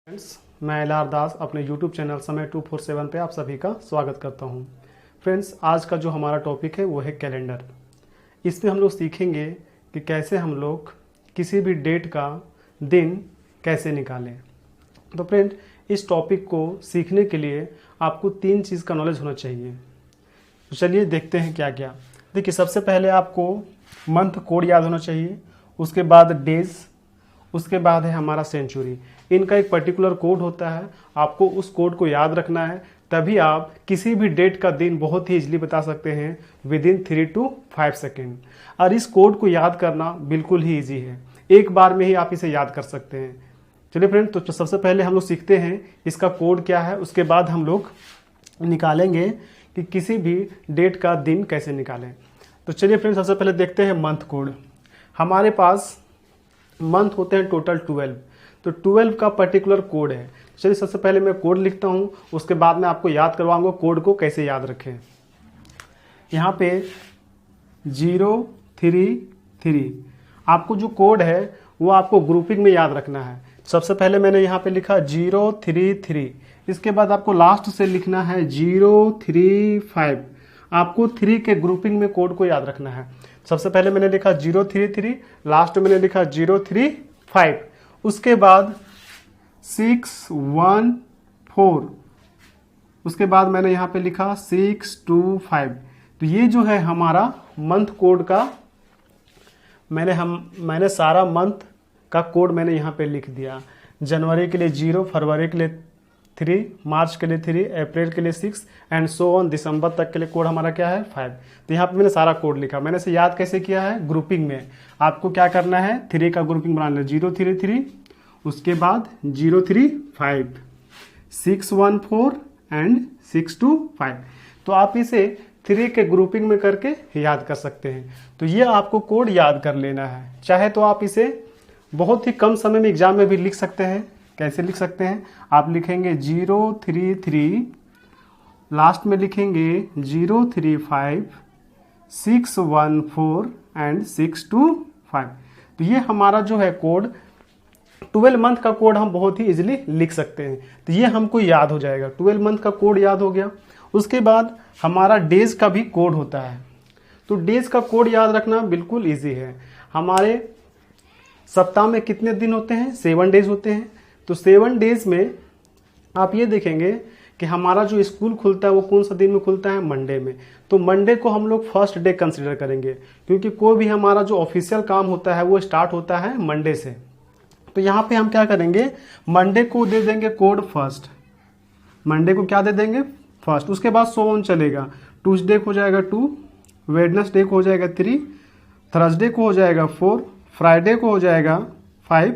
Friends, मैं LR दास अपने YouTube channel समय 247 पे आप सभी का स्वागत करता हूं। फ्रेंड्स, आज का जो हमारा टॉपिक है वो है कैलेंडर। इसमें हम लोग सीखेंगे कि कैसे हम लोग किसी भी डेट का दिन कैसे निकालें। तो फ्रेंड, इस टॉपिक को सीखने के लिए आपको 3 चीज़ का नॉलेज होना चाहिए। तो चलिए देखते हैं क्या क्या। देखिए, सबसे पहले आपको मंथ कोड याद होना चाहिए, उसके बाद डेज, उसके बाद है हमारा सेंचुरी। इनका एक पर्टिकुलर कोड होता है, आपको उस कोड को याद रखना है, तभी आप किसी भी डेट का दिन बहुत ही इजीली बता सकते हैं विद इन 3 to 5 सेकेंड। और इस कोड को याद करना बिल्कुल ही ईजी है, एक बार में ही आप इसे याद कर सकते हैं। चलिए फ्रेंड, तो सबसे पहले हम लोग सीखते हैं इसका कोड क्या है, उसके बाद हम लोग निकालेंगे कि किसी भी डेट का दिन कैसे निकालें। तो चलिए फ्रेंड, सबसे पहले देखते हैं मंथ कोड। हमारे पास मंथ होते हैं टोटल 12, तो 12 का पर्टिकुलर कोड है। चलिए सबसे पहले मैं कोड लिखता हूँ, उसके बाद मैं आपको याद करवाऊंगा कोड को कैसे याद रखें। यहाँ पे 033 आपको जो कोड है वो आपको ग्रुपिंग में याद रखना है। सबसे पहले मैंने यहाँ पे लिखा 033, इसके बाद आपको लास्ट से लिखना है 035। आपको 3 के ग्रुपिंग में कोड को याद रखना है। सबसे पहले मैंने लिखा 033, लास्ट में मैंने लिखा 035, उसके बाद 614, उसके बाद मैंने यहाँ पे लिखा 625। तो ये जो है हमारा मंथ कोड का मैंने सारा मंथ का कोड मैंने यहाँ पे लिख दिया। जनवरी के लिए 0, फरवरी के लिए 3, मार्च के लिए 3, अप्रैल के लिए 6 एंड सो ऑन, दिसंबर तक के लिए कोड हमारा क्या है 5। तो यहाँ पे मैंने सारा कोड लिखा। मैंने इसे याद कैसे किया है, ग्रुपिंग में। आपको क्या करना है, 3 का ग्रुपिंग बनाना है, 033, उसके बाद 035, 614 एंड 625। तो आप इसे 3 के ग्रुपिंग में करके याद कर सकते हैं। तो ये आपको कोड याद कर लेना है। चाहे तो आप इसे बहुत ही कम समय में एग्जाम में भी लिख सकते हैं। कैसे लिख सकते हैं, आप लिखेंगे 033, लास्ट में लिखेंगे 035, 614 एंड 625। तो ये हमारा जो है कोड 12 मंथ का कोड हम बहुत ही इजीली लिख सकते हैं। तो ये हमको याद हो जाएगा, 12 मंथ का कोड याद हो गया। उसके बाद हमारा डेज का भी कोड होता है। तो डेज का कोड याद रखना बिल्कुल इजी है। हमारे सप्ताह में कितने दिन होते हैं, 7 डेज होते हैं। तो 7 डेज में आप ये देखेंगे कि हमारा जो स्कूल खुलता है वो कौन सा दिन में खुलता है, मंडे में। तो मंडे को हम लोग फर्स्ट डे कंसिडर करेंगे, क्योंकि कोई भी हमारा जो ऑफिशियल काम होता है वो स्टार्ट होता है मंडे से। तो यहाँ पे हम क्या करेंगे, मंडे को दे देंगे कोड फर्स्ट, मंडे को क्या दे देंगे फर्स्ट। उसके बाद सो ऑन चलेगा, ट्यूसडे को हो जाएगा 2, वेडनेसडे को हो जाएगा 3, थर्सडे को हो जाएगा 4, फ्राइडे को हो जाएगा 5,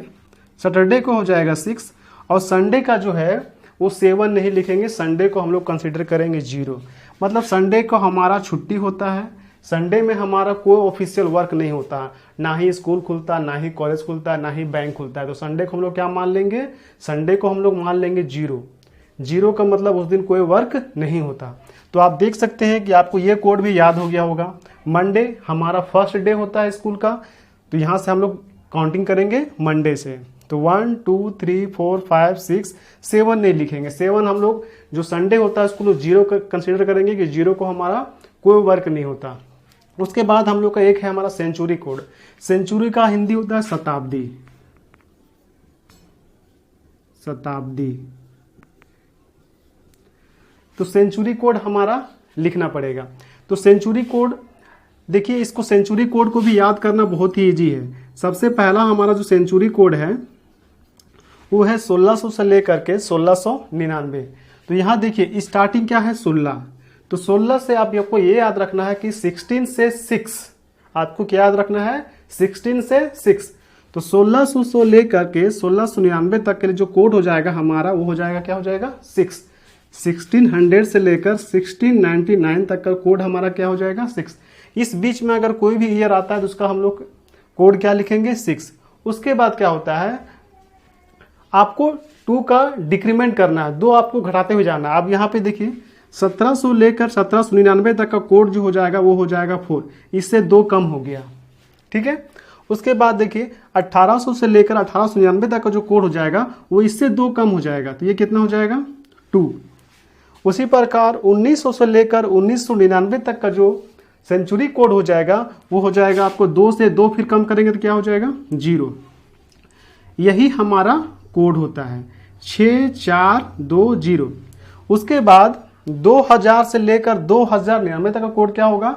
सैटरडे को हो जाएगा 6, और संडे का जो है वो 7 नहीं लिखेंगे, संडे को हम लोग कंसिडर करेंगे 0। मतलब संडे को हमारा छुट्टी होता है। संडे में हमारा कोई ऑफिशियल वर्क नहीं होता, ना ही स्कूल खुलता, ना ही कॉलेज खुलता, ना ही बैंक खुलता है। तो संडे को हम लोग क्या मान लेंगे, संडे को हम लोग मान लेंगे 0 का मतलब उस दिन कोई वर्क नहीं होता। तो आप देख सकते हैं कि आपको ये कोड भी याद हो गया होगा। मंडे हमारा फर्स्ट डे होता है स्कूल का, तो यहाँ से हम लोग काउंटिंग करेंगे मंडे से। तो 1 2 3 4 5 6 7 नहीं लिखेंगे, 7 हम लोग जो संडे होता है स्कूल 0 का कंसिडर करेंगे कि 0 को हमारा कोई वर्क नहीं होता। उसके बाद हम लोग का एक है हमारा सेंचुरी कोड। सेंचुरी का हिंदी होता है शताब्दी। शताब्दी। तो सेंचुरी कोड हमारा लिखना पड़ेगा। तो सेंचुरी कोड देखिए, इसको सेंचुरी कोड को भी याद करना बहुत ही इजी है। सबसे पहला हमारा जो सेंचुरी कोड है वो है 1600 से लेकर के 1699। तो यहाँ देखिए स्टार्टिंग क्या है, 16। तो 16 से आपको ये याद रखना है कि 16 से 6, आपको क्या याद रखना है, 16 से 6। तो 1600 से लेकर के 1699 तक के लिए जो कोड हो जाएगा हमारा वो हो जाएगा, क्या हो जाएगा, 6। 1600 से लेकर 1699 तक का कोड हमारा क्या हो जाएगा, 6। इस बीच में अगर कोई भी ईयर आता है तो उसका हम लोग कोड क्या लिखेंगे, 6। उसके बाद क्या होता है, आपको 2 का डिक्रीमेंट करना है, 2 आपको घटाते हुए जाना है। अब यहाँ पे देखिए 1700 लेकर 1799 तक का कोड जो हो जाएगा वो हो जाएगा 4, इससे 2 कम हो गया, ठीक है। उसके बाद देखिए 1800 से लेकर 1899 तक का जो कोड हो जाएगा वो इससे 2 कम हो जाएगा, तो ये कितना हो जाएगा 2। उसी प्रकार 1900 से लेकर 1999 तक का जो सेंचुरी कोड हो जाएगा वो हो जाएगा आपको 2 से 2 फिर कम करेंगे तो क्या हो जाएगा 0। यही हमारा कोड होता है 6420। उसके बाद 2000 से लेकर 2099 तक का कोड क्या होगा,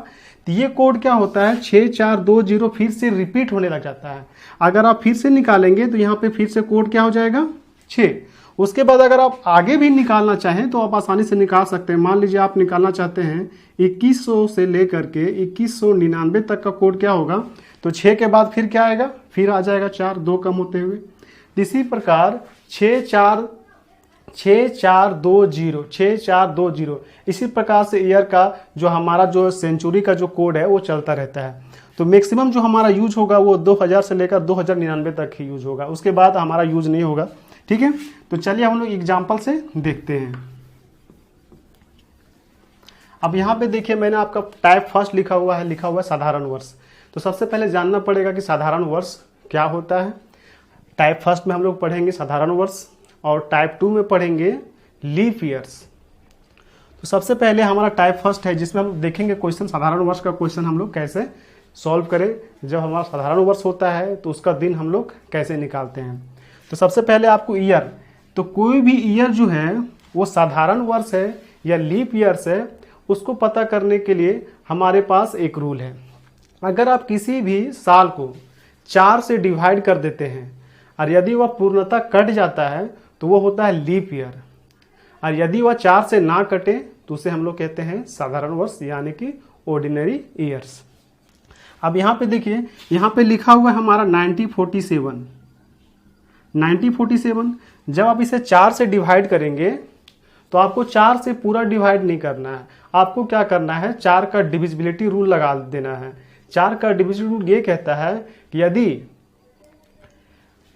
तो ये कोड क्या होता है 6420 फिर से रिपीट होने लग जाता है। अगर आप फिर से निकालेंगे तो यहाँ पे फिर से कोड क्या हो जाएगा 6। उसके बाद अगर आप आगे भी निकालना चाहें तो आप आसानी से निकाल सकते हैं। मान लीजिए आप निकालना चाहते हैं 2100 से लेकर के 2199 तक का कोड क्या होगा, तो 6 के बाद फिर क्या आएगा, फिर आ जाएगा 4, 2 कम होते हुए। इसी प्रकार 6420 इसी प्रकार से ईयर का जो हमारा जो सेंचुरी का जो कोड है वो चलता रहता है। तो मैक्सिमम जो हमारा यूज होगा वो 2000 से लेकर 2099 तक ही यूज होगा, उसके बाद हमारा यूज नहीं होगा। ठीक है, तो चलिए हम लोग एग्जाम्पल से देखते हैं। अब यहाँ पे देखिए मैंने आपका टाइप फर्स्ट लिखा हुआ है साधारण वर्ष। तो सबसे पहले जानना पड़ेगा कि साधारण वर्ष क्या होता है। टाइप फर्स्ट में हम लोग पढ़ेंगे साधारण वर्ष और टाइप 2 में पढ़ेंगे लीप ईयर्स। तो सबसे पहले हमारा टाइप फर्स्ट है जिसमें हम देखेंगे क्वेश्चन, साधारण वर्ष का क्वेश्चन हम लोग कैसे सॉल्व करें। जब हमारा साधारण वर्ष होता है तो उसका दिन हम लोग कैसे निकालते हैं। तो सबसे पहले आपको ईयर, तो कोई भी ईयर जो है वो साधारण वर्ष है या लीप ईयर्स है, उसको पता करने के लिए हमारे पास एक रूल है। अगर आप किसी भी साल को 4 से डिवाइड कर देते हैं और यदि वह पूर्णतः कट जाता है तो वो होता है लीप ईयर, और यदि वह 4 से ना कटे तो उसे हम लोग कहते हैं साधारण वर्ष यानी कि ऑर्डिनरी ईयर्स। अब यहाँ पे देखिए, यहाँ पे लिखा हुआ है हमारा 1947। जब आप इसे 4 से डिवाइड करेंगे तो आपको 4 से पूरा डिवाइड नहीं करना है, आपको क्या करना है 4 का डिविजिबिलिटी रूल लगा देना है। 4 का डिविजिबिलिटी रूल ये कहता है कि यदि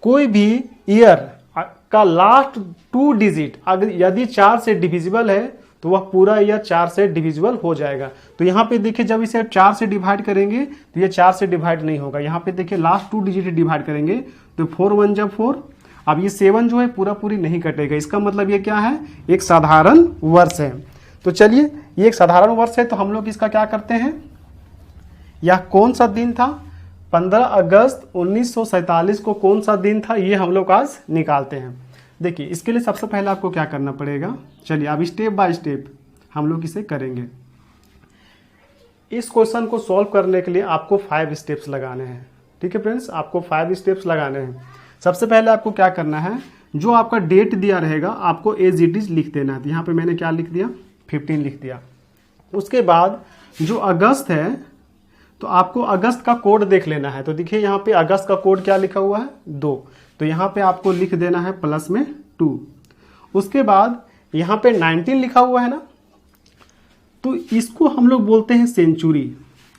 कोई भी ईयर का लास्ट 2 डिजिट अगर यदि 4 से डिविजिबल है तो वह पूरा ईयर 4 से डिविजिबल हो जाएगा। तो यहाँ पे देखिए जब इसे 4 से डिवाइड करेंगे तो ये 4 से डिवाइड नहीं होगा। यहाँ पे देखिए लास्ट 2 डिजिट डिवाइड करेंगे तो 4 1 जा 4। अब ये 7 जो है पूरी नहीं कटेगा, इसका मतलब ये क्या है, एक साधारण वर्ष है। तो चलिए ये एक साधारण वर्ष है तो हम लोग इसका क्या करते हैं, यह कौन सा दिन था, 15 अगस्त 1947 को कौन सा दिन था, ये हम लोग आज निकालते हैं। देखिए इसके लिए सबसे पहले आपको क्या करना पड़ेगा, चलिए अब स्टेप बाय स्टेप हम लोग इसे करेंगे। इस क्वेश्चन को सॉल्व करने के लिए आपको 5 स्टेप्स लगाने हैं। ठीक है फ्रेंड्स, आपको 5 स्टेप्स लगाने हैं। सबसे पहले आपको क्या करना है, जो आपका डेट दिया रहेगा आपको एज इट इज लिख देना है। तो यहाँ पे मैंने क्या लिख दिया, 15 लिख दिया। उसके बाद जो अगस्त है तो आपको अगस्त का कोड देख लेना है। तो देखिए यहाँ पे अगस्त का कोड क्या लिखा हुआ है 2, तो यहाँ पे आपको लिख देना है प्लस में 2। उसके बाद यहाँ पे 19 लिखा हुआ है ना, तो इसको हम लोग बोलते हैं सेंचुरी।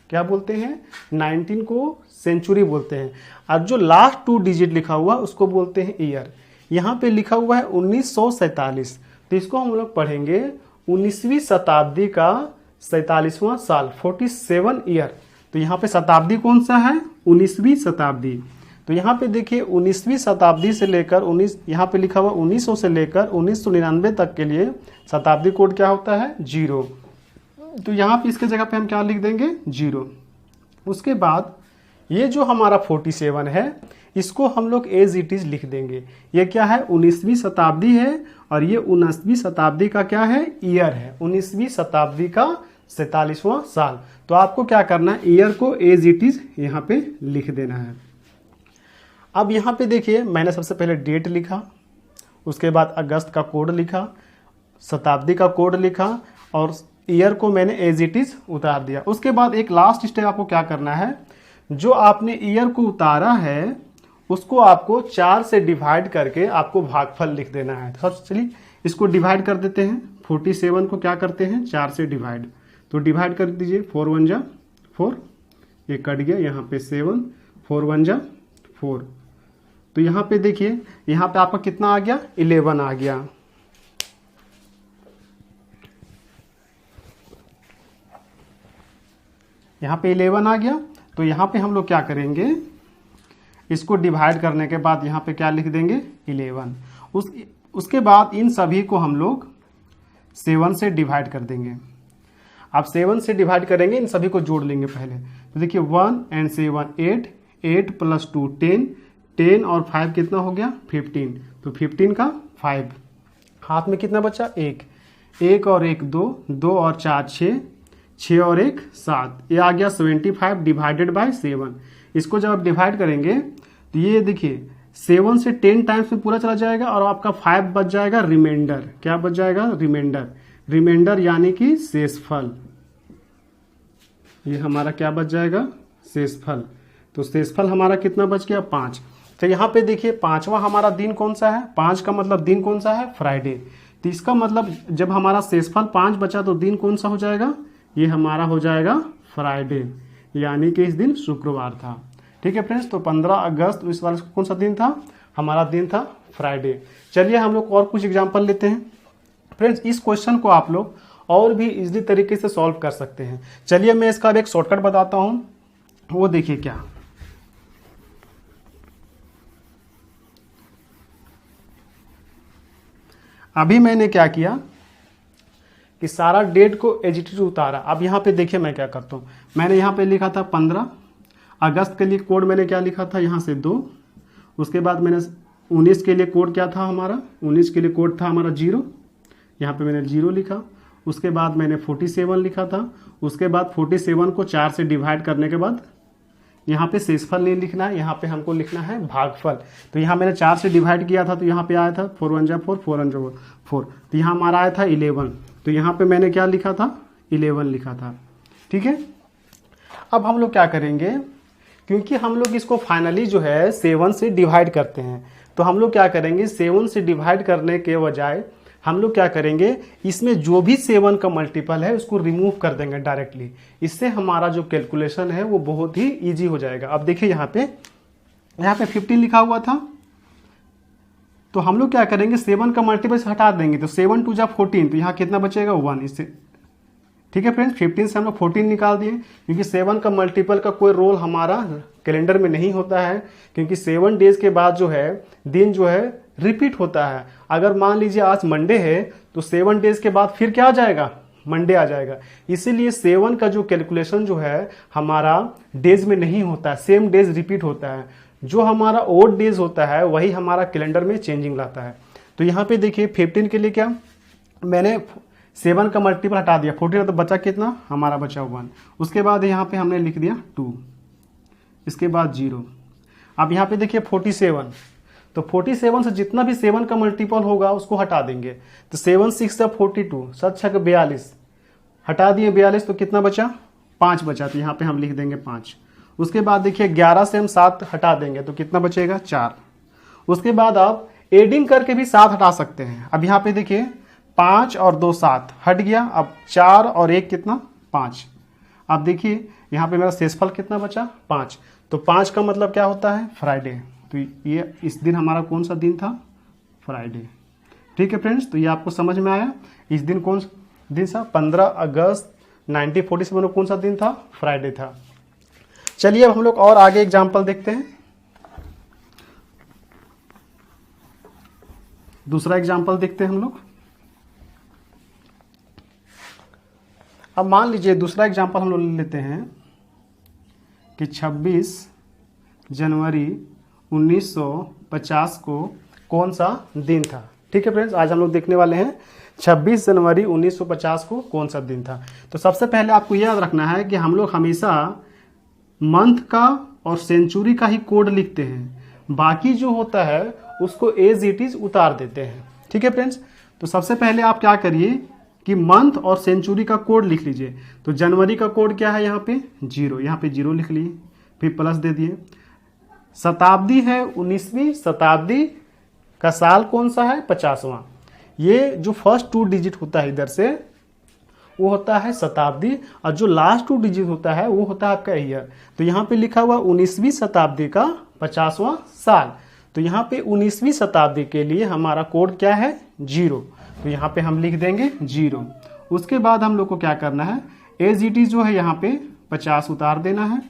क्या बोलते हैं, 19 को सेंचुरी बोलते हैं। और जो लास्ट 2 डिजिट लिखा हुआ उसको बोलते हैं ईयर। यहाँ पे लिखा हुआ है 1947, तो इसको हम लोग पढ़ेंगे 19वीं शताब्दी का 47वां साल, 47 ईयर। तो यहाँ पे शताब्दी कौन सा है, 19वीं शताब्दी। तो यहाँ पे देखिए 19वीं शताब्दी से लेकर 19, यहाँ पे लिखा हुआ 1900 से लेकर 1999 तक के लिए शताब्दी कोड क्या होता है 0। तो यहाँ पे इसके जगह पे हम क्या लिख देंगे 0। उसके बाद ये जो हमारा 47 है इसको हम लोग एज इट इज लिख देंगे। ये क्या है, 19वीं शताब्दी है और ये 19वीं शताब्दी का क्या है, ईयर है। 19वीं शताब्दी का 47वां साल। तो आपको क्या करना है, ईयर को एज इट इज यहाँ पे लिख देना है। अब यहाँ पे देखिए मैंने सबसे पहले डेट लिखा, उसके बाद अगस्त का कोड लिखा, शताब्दी का कोड लिखा और ईयर को मैंने एज इट इज उतार दिया। उसके बाद एक लास्ट स्टेप आपको क्या करना है, जो आपने ईयर को उतारा है उसको आपको 4 से डिवाइड करके आपको भागफल लिख देना है। तो चलिए इसको डिवाइड कर देते हैं। 47 को क्या करते हैं 4 से डिवाइड, तो डिवाइड कर दीजिए 4 1 जा 4, ये कट गया, यहाँ पे 7, 4 1 जा 4। तो यहाँ पे देखिए यहाँ पे आपका कितना आ गया, 11 आ गया। यहाँ पे 11 आ गया। तो यहाँ पे हम लोग क्या करेंगे, इसको डिवाइड करने के बाद यहाँ पे क्या लिख देंगे 11। उसके बाद इन सभी को हम लोग 7 से डिवाइड कर देंगे। आप 7 से डिवाइड करेंगे, इन सभी को जोड़ लेंगे पहले। तो देखिए 1 and 7 8, 8 + 2 10, 10 और 5 कितना हो गया 15। तो 15 का 5, हाथ में कितना बचा 1, 1 और 1 2, 2 और 4 6, 6 और 1 7, ये आ गया 75 डिवाइडेड बाय 7। इसको जब आप डिवाइड करेंगे तो ये देखिए 7 से 10 टाइम्स में पूरा चला जाएगा और आपका 5 बच जाएगा रिमाइंडर। क्या बच जाएगा रिमाइंडर, रिमाइंडर यानी कि शेषफल। ये हमारा क्या बच जाएगा शेषफल। तो शेषफल हमारा कितना बच गया 5। तो यहाँ पे देखिए 5वां हमारा दिन कौन सा है, 5 का मतलब दिन कौन सा है फ्राइडे। तो इसका मतलब जब हमारा शेषफल 5 बचा तो दिन कौन सा हो जाएगा, ये हमारा हो जाएगा फ्राइडे, यानी कि इस दिन शुक्रवार था। ठीक है फ्रेंड्स, तो 15 अगस्त इस बार कौन सा दिन था, हमारा दिन था फ्राइडे। चलिए हम लोग और कुछ एग्जांपल लेते हैं। फ्रेंड्स इस क्वेश्चन को आप लोग और भी इजीली तरीके से सॉल्व कर सकते हैं। चलिए मैं इसका एक शॉर्टकट बताता हूं, वो देखिए क्या। अभी मैंने क्या किया कि सारा डेट को एजिटिव उतारा। अब यहाँ पे देखिए मैं क्या करता हूँ, मैंने यहाँ पे लिखा था 15 अगस्त के लिए कोड मैंने क्या लिखा था यहाँ से 2। उसके बाद मैंने 19 के लिए कोड क्या था हमारा, 19 के लिए कोड था हमारा 0, यहाँ पे मैंने 0 लिखा। उसके बाद मैंने 47 लिखा था। उसके बाद 47 को 4 से डिवाइड करने के बाद यहाँ पे शेषफल नहीं लिखना है, यहाँ पे हमको लिखना है भागफल। तो यहाँ मैंने 4 से डिवाइड किया था तो यहाँ पे आया था 4 1 4, 4 1 4। तो यहाँ हमारा आया था 11। तो यहाँ पे मैंने क्या लिखा था 11 लिखा था। ठीक है, अब हम लोग क्या करेंगे, क्योंकि हम लोग इसको फाइनली जो है 7 से डिवाइड करते हैं, तो हम लोग क्या करेंगे 7 से डिवाइड करने के बजाय हम लोग क्या करेंगे, इसमें जो भी 7 का मल्टीपल है उसको रिमूव कर देंगे डायरेक्टली। इससे हमारा जो कैलकुलेशन है वो बहुत ही इजी हो जाएगा। अब देखिए यहाँ पे 15 लिखा हुआ था, तो हम लोग क्या करेंगे 7 का मल्टीपल से हटा देंगे। तो 7 2 जा 14, तो यहाँ कितना बचेगा 1 इससे। ठीक है फ्रेंड्स, 15 से हम लोग 14 निकाल दिए, क्योंकि 7 का मल्टीपल का कोई रोल हमारा कैलेंडर में नहीं होता है, क्योंकि 7 डेज के बाद जो है दिन जो है रिपीट होता है। अगर मान लीजिए आज मंडे है तो 7 डेज के बाद फिर क्या आ जाएगा, मंडे आ जाएगा। इसीलिए 7 का जो कैलकुलेशन जो है हमारा डेज में नहीं होता है, सेम डेज रिपीट होता है। जो हमारा ओड डेज होता है वही हमारा कैलेंडर में चेंजिंग लाता है। तो यहाँ पे देखिए 15 के लिए क्या, मैंने 7 का मल्टीपल हटा दिया, 14 तो बचा कितना हमारा बचा 1। उसके बाद यहाँ पे हमने लिख दिया 2, इसके बाद 0। अब यहाँ पे देखिए 47, तो 47 से जितना भी 7 का मल्टीपल होगा उसको हटा देंगे। तो 7 6 से 42, 7 6 42, हटा दिए 42, तो कितना बचा 5 बचा। तो यहाँ पे हम लिख देंगे 5। उसके बाद देखिए 11 से हम 7 हटा देंगे तो कितना बचेगा 4। उसके बाद आप एडिंग करके भी 7 हटा सकते हैं। अब यहाँ पे देखिए 5 और 2 7 हट गया। अब 4 और 1 कितना 5। अब देखिए यहाँ पे मेरा शेषफल कितना बचा 5। तो 5 का मतलब क्या होता है फ्राइडे। तो ये इस दिन हमारा कौन सा दिन था फ्राइडे। ठीक है फ्रेंड्स, तो ये आपको समझ में आया। इस दिन कौन दिन था 15 अगस्त 1947 कौन सा दिन था फ्राइडे था। चलिए अब हम लोग और आगे एग्जाम्पल देखते हैं। दूसरा एग्जाम्पल देखते हैं हम लोग। अब मान लीजिए दूसरा एग्जाम्पल हम लोग लेते हैं कि 26 जनवरी 1950 को कौन सा दिन था। ठीक है फ्रेंड्स, आज हम लोग देखने वाले हैं 26 जनवरी 1950 को कौन सा दिन था। तो सबसे पहले आपको याद रखना है कि हम लोग हमेशा मंथ का और सेंचुरी का ही कोड लिखते हैं, बाकी जो होता है उसको एज इट इज उतार देते हैं। ठीक है फ्रेंड्स, तो सबसे पहले आप क्या करिए कि मंथ और सेंचुरी का कोड लिख लीजिए। तो जनवरी का कोड क्या है, यहाँ पे 0, यहाँ पे 0 लिख लिए, फिर प्लस दे दिए। शताब्दी है 19वीं शताब्दी का साल कौन सा है 50वां। ये जो फर्स्ट 2 डिजिट होता है इधर से वो होता है शताब्दी, और जो लास्ट 2 डिजिट होता है वो होता है आपका ईयर। तो यहाँ पे लिखा हुआ 19वीं शताब्दी का 50वां साल। तो यहाँ पे 19वीं शताब्दी के लिए हमारा कोड क्या है 0, तो यहाँ पे हम लिख देंगे 0। उसके बाद हम लोग को क्या करना है, एज इट इज जो है यहाँ पे 50 उतार देना है,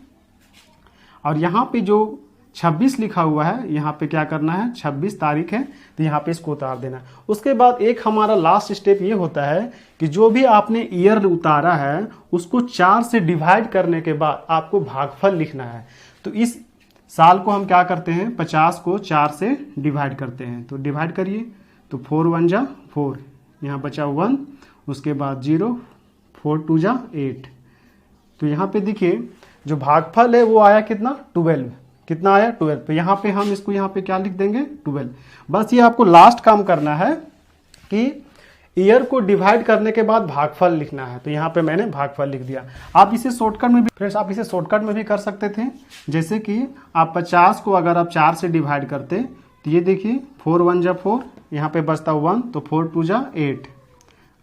और यहाँ पे जो 26 लिखा हुआ है, यहाँ पे क्या करना है 26 तारीख है, तो यहाँ पे इसको उतार देना। उसके बाद एक हमारा लास्ट स्टेप ये होता है कि जो भी आपने ईयर उतारा है उसको 4 से डिवाइड करने के बाद आपको भागफल लिखना है। तो इस साल को हम क्या करते हैं, 50 को 4 से डिवाइड करते हैं। तो डिवाइड करिए, तो 4 1 जा 4, यहाँ बचा 1, उसके बाद 0, 4 2 जा 8। तो यहाँ पे देखिए जो भागफल है वो आया कितना 12, कितना आया 12। तो यहाँ पे हम इसको यहाँ पे क्या लिख देंगे 12। बस ये आपको लास्ट काम करना है कि ईयर को डिवाइड करने के बाद भागफल लिखना है। तो यहाँ पे मैंने भागफल लिख दिया। आप इसे शॉर्टकट में भी फ्रेंड्स आप इसे शॉर्टकट में भी कर सकते थे, जैसे कि आप 50 को अगर आप 4 से डिवाइड करते तो ये देखिए 4 1 जा 4, यहाँ पे बचता 1, तो 4 2 जा 8,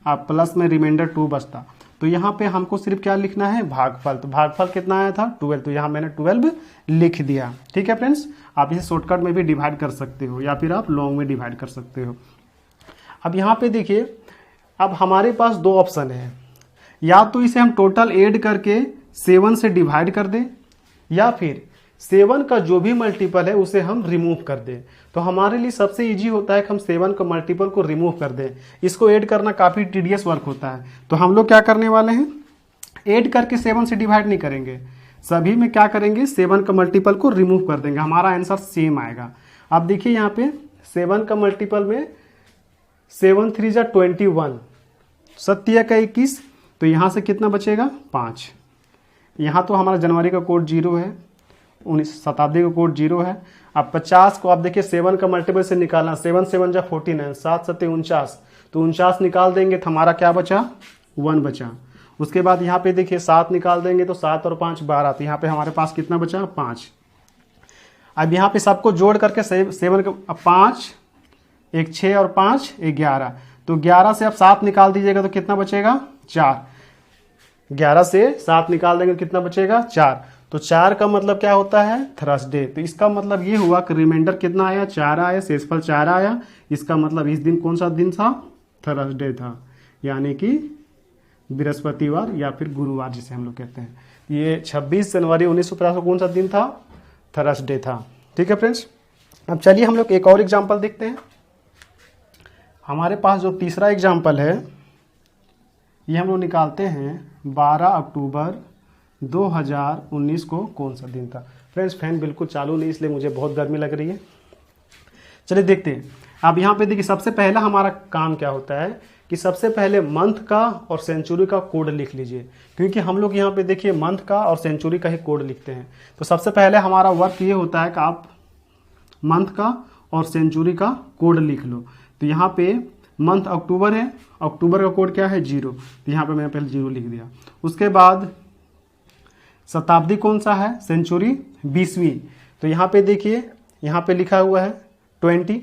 आप प्लस में रिमाइंडर 2 बचता। तो यहाँ पे हमको सिर्फ क्या लिखना है भागफल। तो भागफल कितना आया था 12, तो यहाँ मैंने 12 लिख दिया। ठीक है फ्रेंड्स, आप इसे शॉर्टकट में भी डिवाइड कर सकते हो या फिर आप लॉन्ग में डिवाइड कर सकते हो। अब यहाँ पे देखिए, अब हमारे पास 2 ऑप्शन है, या तो इसे हम टोटल ऐड करके 7 से डिवाइड कर दें, या फिर 7 का जो भी मल्टीपल है उसे हम रिमूव कर दें। तो हमारे लिए सबसे इजी होता है कि हम 7 का मल्टीपल को रिमूव कर दें। इसको ऐड करना काफ़ी टीडियस वर्क होता है। तो हम लोग क्या करने वाले हैं, ऐड करके 7 से डिवाइड नहीं करेंगे, सभी में क्या करेंगे 7 का मल्टीपल को रिमूव कर देंगे, हमारा आंसर सेम आएगा। अब देखिए यहाँ पे 7 का मल्टीपल में 7 3 जा 21, 7 का 21, तो यहाँ से कितना बचेगा 5। यहाँ तो हमारा जनवरी का कोड 0 है, 19 शताब्दी का कोड 0 है। अब 50 को आप देखिए 7 का मल्टीपल से निकालना, 7 7 जा 49, 7 7 49, तो 49 निकाल देंगे तो हमारा क्या बचा 1 बचा। उसके बाद यहाँ पे देखिए 7 निकाल देंगे तो 7 और 5 12, तो यहाँ पे हमारे पास कितना बचा 5। अब यहाँ पे सबको जोड़ करके 7 का 5 1 6 और 5 11, तो 11 से आप 7 निकाल दीजिएगा तो कितना बचेगा 4। 11 से 7 निकाल देंगे तो कितना बचेगा 4। तो 4 का मतलब क्या होता है थर्सडे। तो इसका मतलब ये हुआ कि रिमाइंडर कितना आया 4 आया, शेषफल 4 आया। इसका मतलब इस दिन कौन सा दिन था थर्सडे था, यानी कि बृहस्पतिवार या फिर गुरुवार जिसे हम लोग कहते हैं। ये 26 जनवरी 1950 को कौन सा दिन था थर्सडे था। ठीक है फ्रेंड्स, अब चलिए हम लोग एक और एग्जाम्पल देखते हैं। हमारे पास जो तीसरा एग्जाम्पल है ये हम लोग निकालते हैं 12 अक्टूबर 2019 को कौन सा दिन था। फ्रेंड्स फैन बिल्कुल चालू नहीं, इसलिए मुझे बहुत गर्मी लग रही है। चलिए देखते हैं। अब यहाँ पे देखिए सबसे पहला हमारा काम क्या होता है कि सबसे पहले मंथ का और सेंचुरी का कोड लिख लीजिए, क्योंकि हम लोग यहाँ पे देखिए मंथ का और सेंचुरी का ही कोड लिखते हैं। तो सबसे पहले हमारा वर्क ये होता है कि आप मंथ का और सेंचुरी का कोड लिख लो। तो यहाँ पे मंथ अक्टूबर है, अक्टूबर का कोड क्या है 0, तो यहाँ पे मैंने पहले 0 लिख दिया। उसके बाद शताब्दी कौन सा है सेंचुरी 20वीं, तो यहाँ पे देखिए यहाँ पे लिखा हुआ है 20,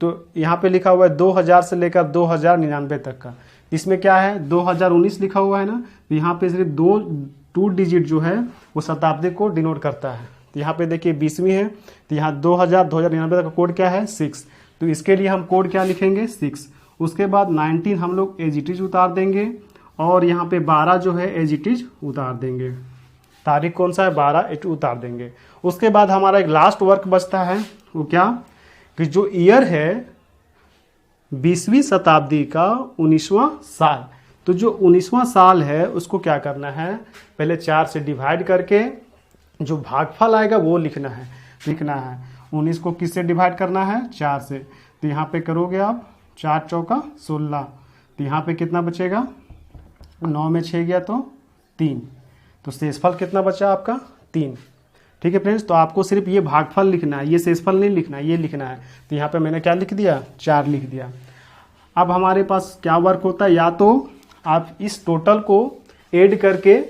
तो यहाँ पे लिखा हुआ है 2000 से लेकर 2099 तक का। इसमें क्या है 2019 लिखा हुआ है ना, तो यहाँ पे सिर्फ 2 डिजिट जो है वो शताब्दी को डिनोट करता है। तो यहाँ पे देखिए 20वीं है, तो यहाँ 2099 तक का कोड क्या है 6, तो इसके लिए हम कोड क्या लिखेंगे 6। उसके बाद 19 हम लोग एज इट इज उतार देंगे, और यहाँ पे 12 जो है एज इट इज उतार देंगे, तारीख कौन सा है 12 उतार देंगे। उसके बाद हमारा एक लास्ट वर्क बचता है, वो क्या कि जो ईयर है 20वीं शताब्दी का 19वां साल, तो जो 19वां साल है उसको क्या करना है पहले 4 से डिवाइड करके जो भागफल आएगा वो लिखना है 19 को किससे डिवाइड करना है 4 से। तो यहाँ पे करोगे आप 4 चौका 16, तो यहाँ पे कितना बचेगा 9 में 6 गया तो 3, तो शेषफल कितना बचा आपका 3। ठीक है फ्रेंड्स, तो आपको सिर्फ ये भागफल लिखना है, ये शेषफल नहीं लिखना है, ये लिखना है। तो यहाँ पे मैंने क्या लिख दिया 4 लिख दिया। अब हमारे पास क्या वर्क होता है, या तो आप इस टोटल को ऐड करके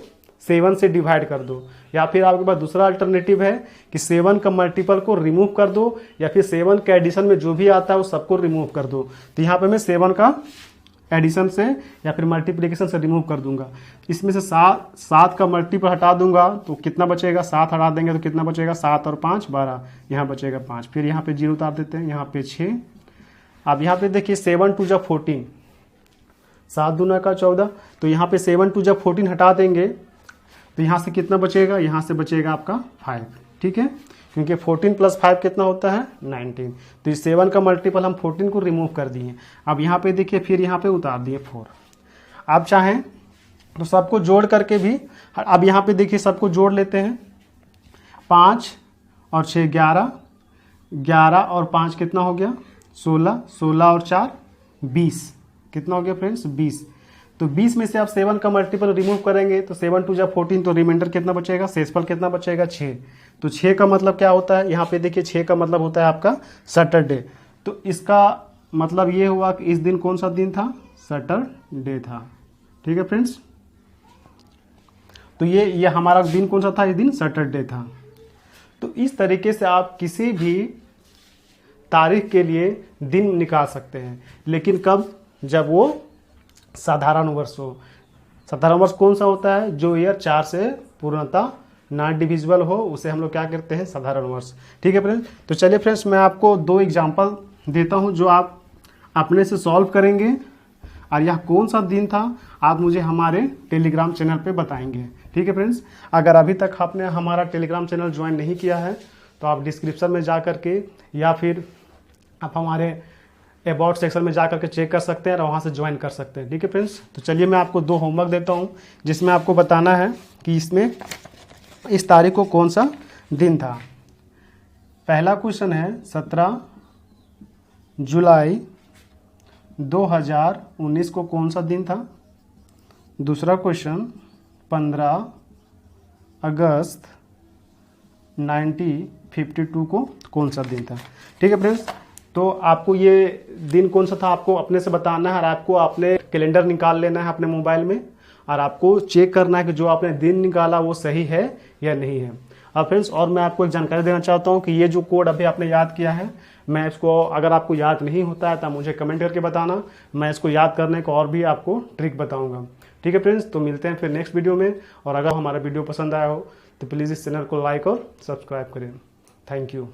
7 से डिवाइड कर दो, या फिर आपके पास दूसरा अल्टरनेटिव है कि 7 का मल्टीपल को रिमूव कर दो, या फिर 7 के एडिशन में जो भी आता है वो सबको रिमूव कर दो। तो यहाँ पे मैं 7 का एडिशन से या फिर मल्टीप्लिकेशन से रिमूव कर दूंगा। इसमें से 7 का मल्टीपल हटा दूंगा तो कितना बचेगा 7 हटा देंगे तो कितना बचेगा 7 और 5 12, यहाँ बचेगा 5। फिर यहाँ पे 0 उतार देते हैं, यहाँ पे 6। अब यहाँ पे देखिए 7 2 जा 14, 7 दूना का 14, तो यहाँ पे 7 2 जा 14 हटा देंगे तो यहाँ से कितना बचेगा, यहाँ से बचेगा आपका 5। ठीक है, क्योंकि 14 + 5 कितना होता है 19। तो इस 7 का मल्टीपल हम 14 को रिमूव कर दिए। अब यहाँ पे देखिए फिर यहाँ पे उतार दिए 4। आप चाहें तो सबको जोड़ करके भी, अब यहाँ पे देखिए सबको जोड़ लेते हैं। 5 और 6 11, 11 और 5 कितना हो गया 16, 16 और 4 20, कितना हो गया फ्रेंड्स 20। तो 20 में से आप 7 का मल्टीपल रिमूव करेंगे तो 7 2 जा 14, तो रिमाइंडर कितना बचेगा, शेषफल कितना बचेगा 6। तो 6 का मतलब क्या होता है, यहाँ पे देखिए 6 का मतलब होता है आपका सैटरडे। तो इसका मतलब ये हुआ कि इस दिन कौन सा दिन था, सैटरडे था। ठीक है फ्रेंड्स, तो ये हमारा दिन कौन सा था, इस दिन सैटरडे था। तो इस तरीके से आप किसी भी तारीख के लिए दिन निकाल सकते हैं, लेकिन कब, जब वो साधारण वर्ष हो। साधारण वर्ष कौन सा होता है, जो ईयर 4 से पूर्णतः नॉन डिविजिबल हो, उसे हम लोग क्या करते हैं, साधारण वर्ष। ठीक है फ्रेंड्स, तो चलिए फ्रेंड्स मैं आपको 2 एग्जांपल देता हूं जो आप अपने से सॉल्व करेंगे, और यह कौन सा दिन था आप मुझे हमारे टेलीग्राम चैनल पे बताएंगे। ठीक है फ्रेंड्स, अगर अभी तक आपने हमारा टेलीग्राम चैनल ज्वाइन नहीं किया है तो आप डिस्क्रिप्शन में जा करके या फिर आप हमारे अबाउट सेक्शन में जा करके चेक कर सकते हैं और वहाँ से ज्वाइन कर सकते हैं। ठीक है फ्रेंड्स, तो चलिए मैं आपको 2 होमवर्क देता हूँ जिसमें आपको बताना है कि इसमें इस तारीख को कौन सा दिन था। पहला क्वेश्चन है 17 जुलाई 2019 को कौन सा दिन था। दूसरा क्वेश्चन 15 अगस्त 1952 को कौन सा दिन था। ठीक है फ्रेंड्स, तो आपको ये दिन कौन सा था आपको अपने से बताना है, और आपको अपने कैलेंडर निकाल लेना है अपने मोबाइल में, और आपको चेक करना है कि जो आपने दिन निकाला वो सही है या नहीं है। अब फ्रेंड्स, और मैं आपको एक जानकारी देना चाहता हूँ कि ये जो कोड अभी आपने याद किया है, मैं इसको, अगर आपको याद नहीं होता है तो मुझे कमेंट करके बताना, मैं इसको याद करने को और भी आपको ट्रिक बताऊंगा। ठीक है फ्रेंड्स, तो मिलते हैं फिर नेक्स्ट वीडियो में, और अगर हमारा वीडियो पसंद आया हो तो प्लीज़ इस चैनल को लाइक और सब्सक्राइब करें। Thank you.